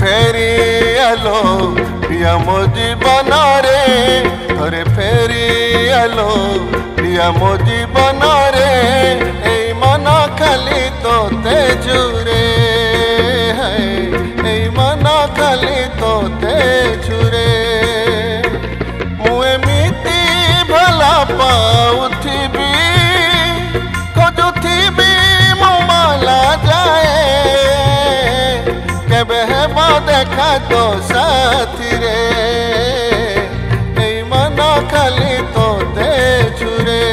फेरी आलो प्रिया मो जीवन रे थरे फेरी आलो प्रिया मो जीवन रे ए मन खाली तोते झुरे ए मन खाली तोते झुरे मु एमिति भला पाउथिबी खोजुथिबी मो माला जाए केबे हेबा देखा तो साथी रे ए मन खाली तोते झुरे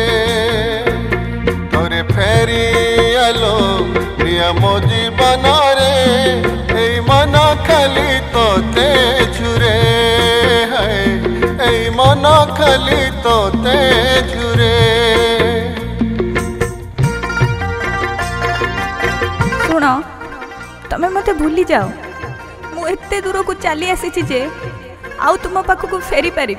तोरे फेरी आलो प्रिया मो जीवन रे ए मन खाली तोते झुरे ए मन खाली तोते झुरे शुण तमें मत भूली जाओ मु एते दूर को चली आसी जे आउ तुम पाख को फेरी पारि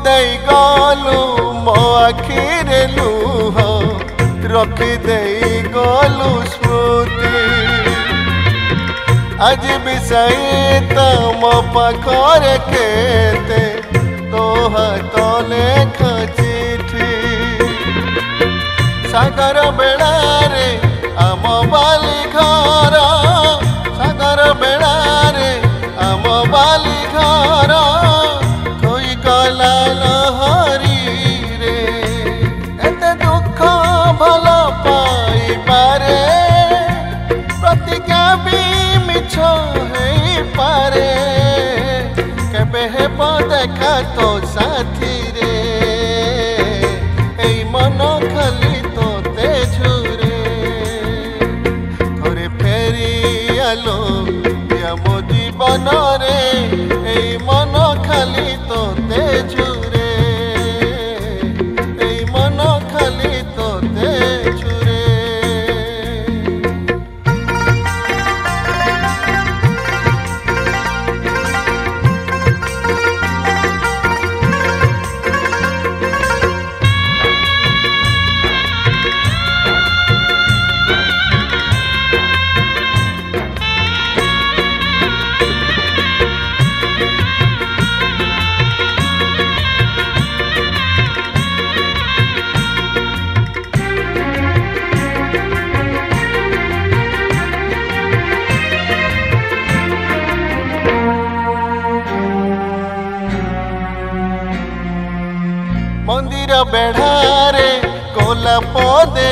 दई गलु मो आखिरे लुह रखी दई गलु स्मृति आज भी सहित मो पाखरे केते तो हाथ लेख चिठी सागर बेड़ारे आम बाली घर सागर बेड़ारे आम बाली घर गला लहरी रे एते दुख भल पाई पारे प्रतिज्ञा भी मिछ हेई पारे केबे हेब देखा तो साथी रे एई मन खाली तोते झुरे थोरे फेरी आलो प्रिया मो जीवन रे एई मन खाली तोते झुरे एई मन खाली तोते झुरे मंदिर बेढ़ारे गोलाप दे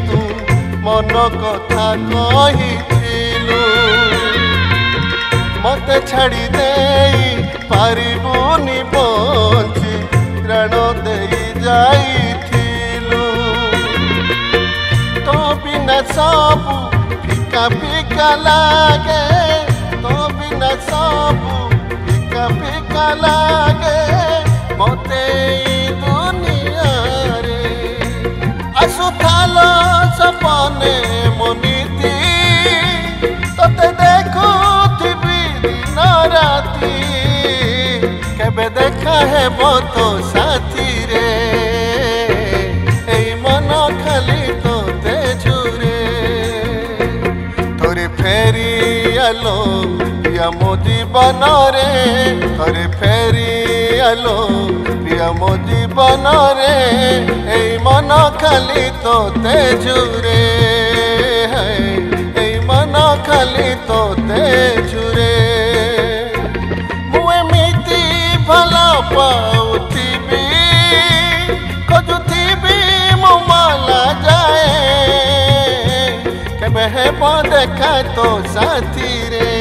तू मन कथा कही मत छाड़ी दे पारिबुनी बंची प्राण दे जाइथिलु तो बिना सब फिका फिका लागे तो बिना सब फिका फिका लागे मते दुनिया रे आसुथालो सपने मनीति तते देखो दिन राती केबे देखा है तो साथी रे एई मन खाली तोते झुरे थोरे फेरी आलो प्रिया मो जीवन रे थोरे फेरी आलो प्रिया मो जीवन रे एई मन खाली तोते झुरे एई मन खाली तोते झुरे मु एमिति भला पाउथिबी खोजुथिबी मो माला जाए केबे हेब देखा तो साथी रे।